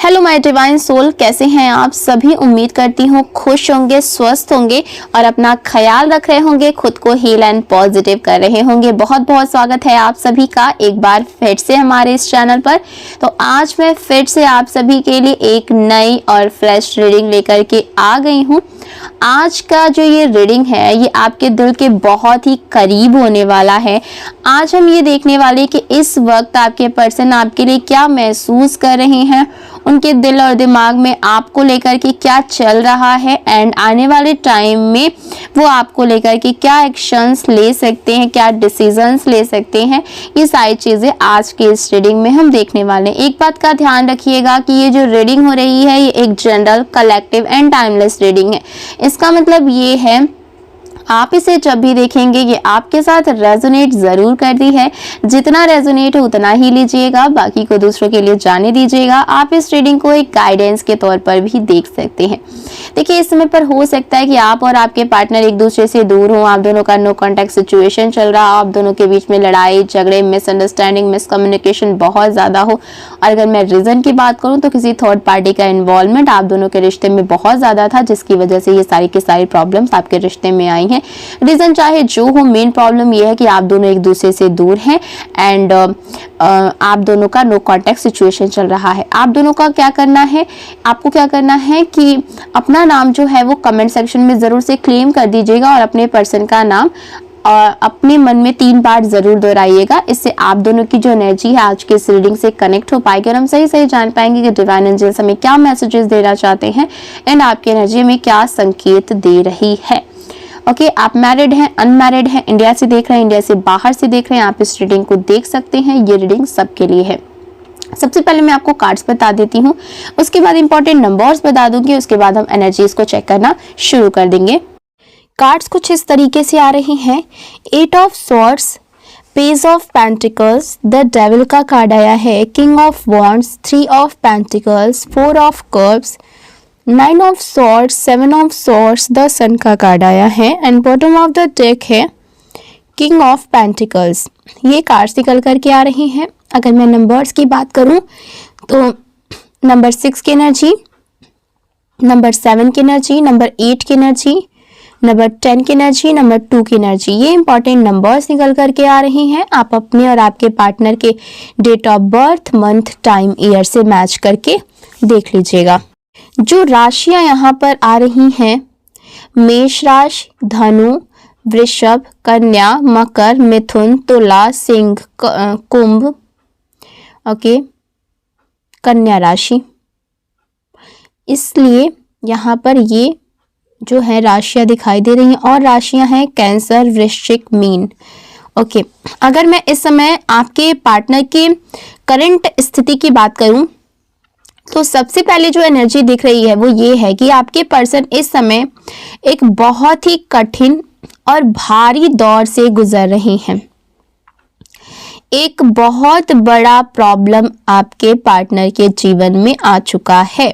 Hello my divine soul, कैसे हैं आप सभी। उम्मीद करती हूँ खुश होंगे, स्वस्थ होंगे और अपना ख्याल रख रहे होंगे, खुद को हील एंड पॉजिटिव कर रहे होंगे। बहुत बहुत स्वागत है आप सभी का एक बार फिर से हमारे इस चैनल पर। तो आज मैं फिर से आप सभी के लिए एक नई और फ्रेश रीडिंग लेकर के आ गई हूँ। आज का जो ये रीडिंग है ये आपके दिल के बहुत ही करीब होने वाला है। आज हम ये देखने वाले कि इस वक्त आपके पर्सन आपके लिए क्या महसूस कर रहे हैं, उनके दिल और दिमाग में आपको लेकर के क्या चल रहा है एंड आने वाले टाइम में वो आपको लेकर के क्या एक्शंस ले सकते हैं, क्या डिसीजंस ले सकते हैं। ये सारी चीज़ें आज के इस रीडिंग में हम देखने वाले हैं। एक बात का ध्यान रखिएगा कि ये जो रीडिंग हो रही है ये एक general, collective and timeless reading है। इसका मतलब ये है आप इसे जब भी देखेंगे ये आपके साथ रेजोनेट ज़रूर करती है। जितना रेजोनेट है उतना ही लीजिएगा, बाकी को दूसरों के लिए जाने दीजिएगा। आप इस रीडिंग को एक गाइडेंस के तौर पर भी देख सकते हैं। देखिए, इस समय पर हो सकता है कि आप और आपके पार्टनर एक दूसरे से दूर हों, आप दोनों का नो कॉन्टैक्ट सिचुएशन चल रहा हो, आप दोनों के बीच में लड़ाई झगड़े, मिसअंडरस्टैंडिंग, मिसकम्युनिकेशन बहुत ज़्यादा हो। और अगर मैं रीज़न की बात करूँ तो किसी थर्ड पार्टी का इन्वॉल्वमेंट आप दोनों के रिश्ते में बहुत ज़्यादा था, जिसकी वजह से ये सारी की सारी प्रॉब्लम्स आपके रिश्ते में आई हैं। रीजन चाहे जो हो, मेन प्रॉब्लम यह है कि आप दोनों एक दूसरे से दूर हैं एंड आप दोनों का नो कॉन्टैक्ट सिचुएशन चल रहा है। आप दोनों का क्या करना है, आपको क्या करना है कि अपना नाम जो है वो कमेंट सेक्शन में ज़रूर से क्लेम कर दीजिएगा और अपने पर्सन का नाम अपने मन में 3 बार जरूर दोहराइएगा। इससे आप दोनों की जो एनर्जी है आज के इस रीडिंग से कनेक्ट हो पाएगी और हम सही सही जान पाएंगे कि डिवाइन एंजल्स हमें क्या मैसेजेस देना चाहते हैं एंड आपकी एनर्जी में क्या संकेत दे रही है। ओके, आप मैरिड हैं, अनमैरिड हैं, इंडिया से देख रहे हैं, इंडिया से बाहर से देख रहे हैं, आप इस रीडिंग को देख सकते हैं। ये रीडिंग सबके लिए है। सबसे पहले मैं आपको कार्ड्स बता देती हूँ, उसके बाद इंपॉर्टेंट नंबर्स बता दूंगी, उसके बाद हम एनर्जीज को चेक करना शुरू कर देंगे। कार्ड्स कुछ इस तरीके से आ रही हैं। 8 of swords, page of pentacles, the devil का कार्ड आया है, king of wands, 3 of pentacles, 4 of cups, 9 of swords, 7 of swords, the sun का कार्ड आया है and bottom of the deck है किंग ऑफ पेंटिकल्स। ये कार्ड्स निकल करके आ रही हैं। अगर मैं नंबर्स की बात करूं तो नंबर 6 की एनर्जी, नंबर 7 की एनर्जी, नंबर 8 की एनर्जी, नंबर 10 की एनर्जी, नंबर 2 की एनर्जी, ये इंपॉर्टेंट नंबर्स निकल करके आ रही हैं। आप अपने और आपके पार्टनर के date of birth, month, time, year से मैच करके देख लीजिएगा। जो राशियां यहाँ पर आ रही हैं, मेष राशि, धनु, वृषभ, कन्या, मकर, मिथुन, तुला, सिंह, कुंभ, ओके, कन्या राशि। इसलिए यहाँ पर ये जो है राशियां दिखाई दे रही हैं और राशियां हैं कैंसर, वृश्चिक, मीन। ओके, अगर मैं इस समय आपके पार्टनर के करंट स्थिति की बात करूं तो सबसे पहले जो एनर्जी दिख रही है वो ये है कि आपके पर्सन इस समय एक बहुत ही कठिन और भारी दौर से गुजर रहे हैं। एक बहुत बड़ा प्रॉब्लम आपके पार्टनर के जीवन में आ चुका है।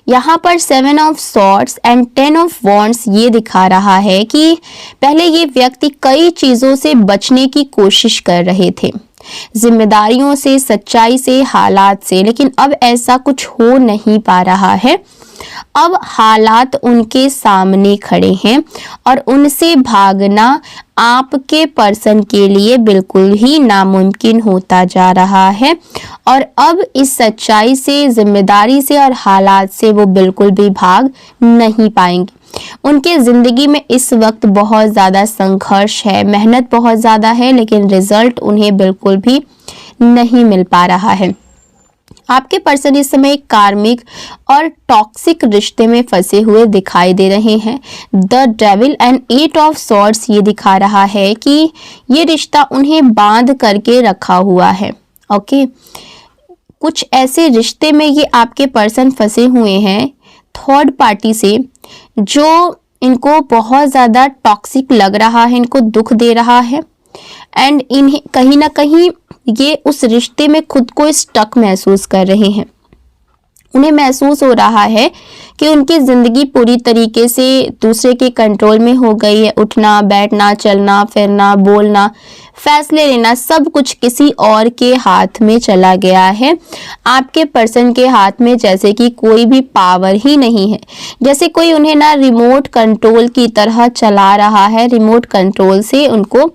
यहाँ पर 7 of swords and 10 of wands ये दिखा रहा है कि पहले ये व्यक्ति कई चीज़ों से बचने की कोशिश कर रहे थे, जिम्मेदारियों से, सच्चाई से, हालात से, लेकिन अब ऐसा कुछ हो नहीं पा रहा है। अब हालात उनके सामने खड़े हैं और उनसे भागना आपके पर्सन के लिए बिल्कुल ही नामुमकिन होता जा रहा है और अब इस सच्चाई से, जिम्मेदारी से और हालात से वो बिल्कुल भी भाग नहीं पाएंगे। उनके ज़िंदगी में इस वक्त बहुत ज़्यादा संघर्ष है, मेहनत बहुत ज़्यादा है, लेकिन रिजल्ट उन्हें बिल्कुल भी नहीं मिल पा रहा है। आपके पर्सन इस समय कार्मिक और टॉक्सिक रिश्ते में फंसे हुए दिखाई दे रहे हैं। The devil and 8 of swords ये दिखा रहा है कि ये रिश्ता उन्हें बांध करके रखा हुआ है। ओके, कुछ ऐसे रिश्ते में ये आपके पर्सन फंसे हुए हैं थर्ड पार्टी से, जो इनको बहुत ज़्यादा टॉक्सिक लग रहा है, इनको दुख दे रहा है एंड इन्हें कहीं ना कहीं ये उस रिश्ते में खुद को स्टक महसूस कर रहे हैं। उन्हें महसूस हो रहा है कि उनकी ज़िंदगी पूरी तरीके से दूसरे के कंट्रोल में हो गई है। उठना, बैठना, चलना फिरना, बोलना, फैसले लेना, सब कुछ किसी और के हाथ में चला गया है। आपके पर्सन के हाथ में जैसे कि कोई भी पावर ही नहीं है, जैसे कोई उन्हें ना रिमोट कंट्रोल की तरह चला रहा है, रिमोट कंट्रोल से उनको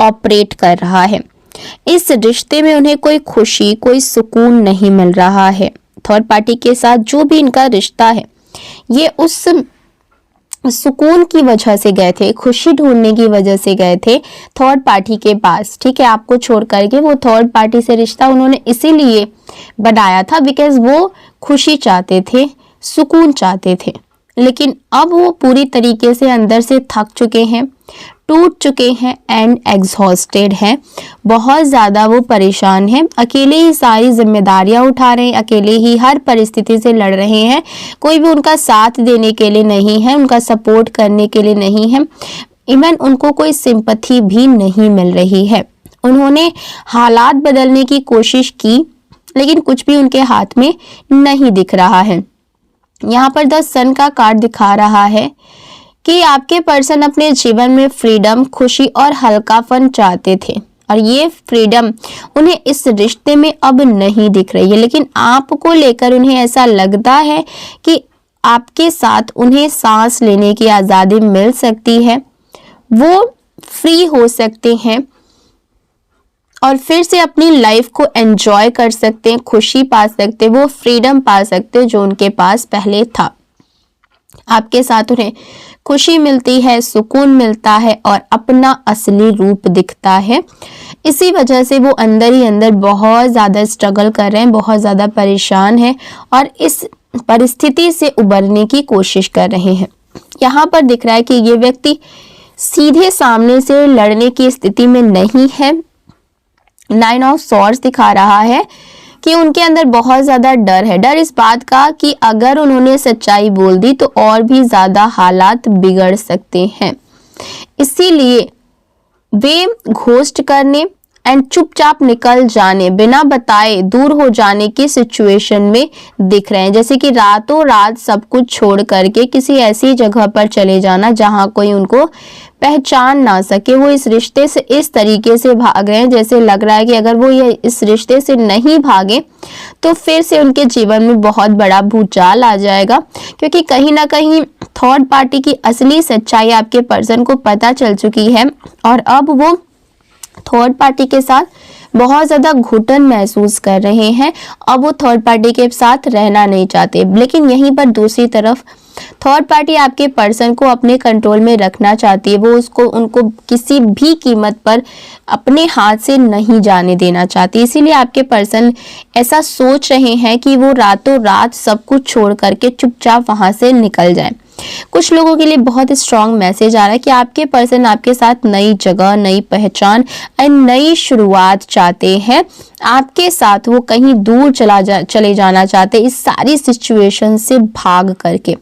ऑपरेट कर रहा है। इस रिश्ते में उन्हें कोई खुशी, कोई सुकून नहीं मिल रहा है। थर्ड पार्टी के साथ जो भी इनका रिश्ता है, ये उस सुकून की वजह से गए थे, खुशी ढूंढने की वजह से गए थे थर्ड पार्टी के पास, ठीक है। आपको छोड़ करके वो थर्ड पार्टी से रिश्ता उन्होंने इसीलिए बनाया था बिकॉज वो खुशी चाहते थे, सुकून चाहते थे। लेकिन अब वो पूरी तरीके से अंदर से थक चुके हैं, टूट चुके हैं एंड एग्जॉस्टेड हैं। बहुत ज़्यादा वो परेशान हैं, अकेले ही सारी जिम्मेदारियां उठा रहे हैं, अकेले ही हर परिस्थिति से लड़ रहे हैं। कोई भी उनका साथ देने के लिए नहीं है, उनका सपोर्ट करने के लिए नहीं है, इवन उनको कोई सिंपैथी भी नहीं मिल रही है। उन्होंने हालात बदलने की कोशिश की लेकिन कुछ भी उनके हाथ में नहीं दिख रहा है। यहाँ पर द सन का कार्ड दिखा रहा है कि आपके पर्सन अपने जीवन में फ्रीडम, खुशी और हल्कापन चाहते थे और ये फ्रीडम उन्हें इस रिश्ते में अब नहीं दिख रही है। लेकिन आपको लेकर उन्हें ऐसा लगता है कि आपके साथ उन्हें सांस लेने की आज़ादी मिल सकती है, वो फ्री हो सकते हैं और फिर से अपनी लाइफ को एंजॉय कर सकते हैं, खुशी पा सकते हैं, वो फ्रीडम पा सकते हैं जो उनके पास पहले था। आपके साथ उन्हें खुशी मिलती है, सुकून मिलता है और अपना असली रूप दिखता है। इसी वजह से वो अंदर ही अंदर बहुत ज़्यादा स्ट्रगल कर रहे हैं, बहुत ज़्यादा परेशान हैं और इस परिस्थिति से उबरने की कोशिश कर रहे हैं। यहाँ पर दिख रहा है कि ये व्यक्ति सीधे सामने से लड़ने की स्थिति में नहीं है। 9 ऑफ सॉर्ड्स दिखा रहा है कि उनके अंदर बहुत ज़्यादा डर है, डर इस बात का कि अगर उन्होंने सच्चाई बोल दी तो और भी ज़्यादा हालात बिगड़ सकते हैं। इसीलिए वे घोस्ट करने एंड चुपचाप निकल जाने, बिना बताए दूर हो जाने की सिचुएशन में दिख रहे हैं। जैसे कि रातों रात सब कुछ छोड़ करके किसी ऐसी जगह पर चले जाना जहां कोई उनको पहचान ना सके। वो इस रिश्ते से इस तरीके से भाग रहे हैं जैसे लग रहा है कि अगर वो ये इस रिश्ते से नहीं भागे तो फिर से उनके जीवन में बहुत बड़ा भूचाल आ जाएगा, क्योंकि कहीं ना कहीं थर्ड पार्टी की असली सच्चाई आपके पर्सन को पता चल चुकी है और अब वो थर्ड पार्टी के साथ बहुत ज़्यादा घुटन महसूस कर रहे हैं। अब वो थर्ड पार्टी के साथ रहना नहीं चाहते। लेकिन यहीं पर दूसरी तरफ थर्ड पार्टी आपके पर्सन को अपने कंट्रोल में रखना चाहती है, वो उनको किसी भी कीमत पर अपने हाथ से नहीं जाने देना चाहती। इसीलिए आपके पर्सन ऐसा सोच रहे हैं कि वो रातों रात सब कुछ छोड़ करके चुपचाप वहां से निकल जाए। कुछ लोगों के लिए बहुत स्ट्रॉन्ग मैसेज आ रहा है कि आपके पर्सन आपके साथ नई जगह, नई पहचान और नई शुरुआत चाहते हैं। आपके साथ वो कहीं दूर चले जाना चाहते इस सारी सिचुएशन से भाग करके।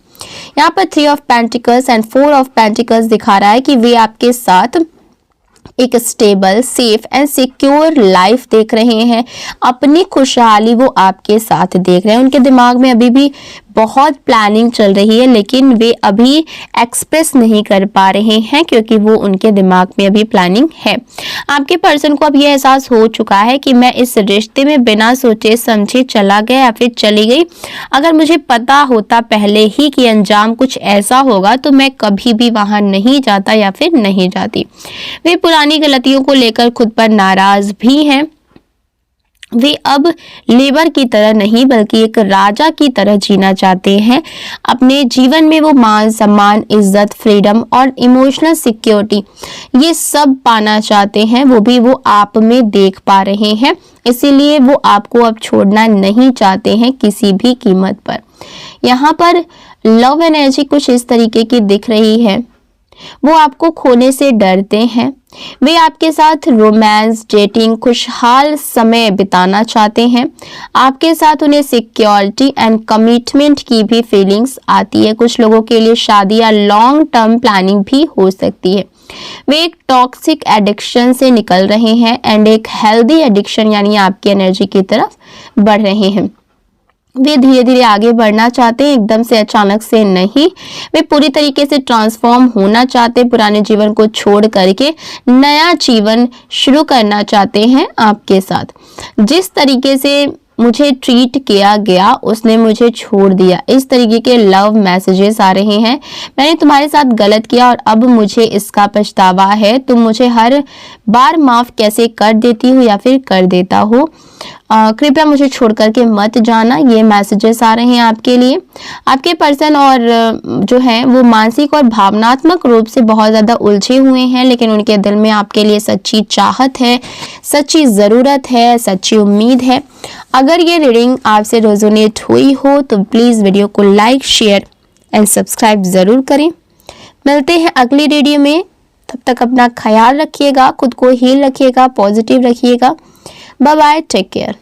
यहाँ पर 3 of pentacles and 4 of pentacles दिखा रहा है कि वे आपके साथ एक stable, safe and secure life देख रहे हैं। अपनी खुशहाली वो आपके साथ देख रहे हैं। उनके दिमाग में अभी भी बहुत प्लानिंग चल रही है लेकिन वे अभी एक्सप्रेस नहीं कर पा रहे हैं क्योंकि वो उनके दिमाग में अभी प्लानिंग है। आपके पर्सन को अब ये एहसास हो चुका है कि मैं इस रिश्ते में बिना सोचे समझे चला गया या फिर चली गई। अगर मुझे पता होता पहले ही कि अंजाम कुछ ऐसा होगा तो मैं कभी भी वहां नहीं जाता या फिर नहीं जाती। वे पुरानी गलतियों को लेकर खुद पर नाराज भी हैं। वे अब लेबर की तरह नहीं बल्कि एक राजा की तरह जीना चाहते हैं। अपने जीवन में वो मान सम्मान, इज्जत, फ्रीडम और इमोशनल सिक्योरिटी ये सब पाना चाहते हैं। वो आप में देख पा रहे हैं, इसीलिए वो आपको अब छोड़ना नहीं चाहते हैं किसी भी कीमत पर। यहाँ पर लव एनर्जी कुछ इस तरीके की दिख रही है। वो आपको खोने से डरते हैं। वे आपके साथ रोमांस, डेटिंग, खुशहाल समय बिताना चाहते हैं। आपके साथ उन्हें सिक्योरिटी एंड कमिटमेंट की भी फीलिंग्स आती है। कुछ लोगों के लिए शादी या लॉन्ग टर्म प्लानिंग भी हो सकती है। वे एक टॉक्सिक एडिक्शन से निकल रहे हैं एंड एक हेल्दी एडिक्शन यानी आपकी एनर्जी की तरफ बढ़ रहे हैं। वे धीरे धीरे आगे बढ़ना चाहते हैं, एकदम से अचानक से नहीं। वे पूरी तरीके से ट्रांसफॉर्म होना चाहते हैं, पुराने जीवन को छोड़ करके नया जीवन शुरू करना चाहते हैं आपके साथ। जिस तरीके से मुझे ट्रीट किया गया उसने मुझे छोड़ दिया, इस तरीके के लव मैसेजेस आ रहे हैं। मैंने तुम्हारे साथ गलत किया और अब मुझे इसका पछतावा है। तुम मुझे हर बार माफ कैसे कर देती हो या फिर कर देता हो, कृपया मुझे छोड़ करके मत जाना। ये मैसेजेस आ रहे हैं आपके लिए। आपके पर्सन और जो है वो मानसिक और भावनात्मक रूप से बहुत ज़्यादा उलझे हुए हैं, लेकिन उनके दिल में आपके लिए सच्ची चाहत है, सच्ची ज़रूरत है, सच्ची उम्मीद है। अगर ये रीडिंग आपसे रेजोनेट हुई हो तो प्लीज़ वीडियो को लाइक, शेयर एंड सब्सक्राइब ज़रूर करें। मिलते हैं अगली वीडियो में, तब तक अपना ख्याल रखिएगा, खुद को हील रखिएगा, पॉजिटिव रखिएगा। Bye bye, take care.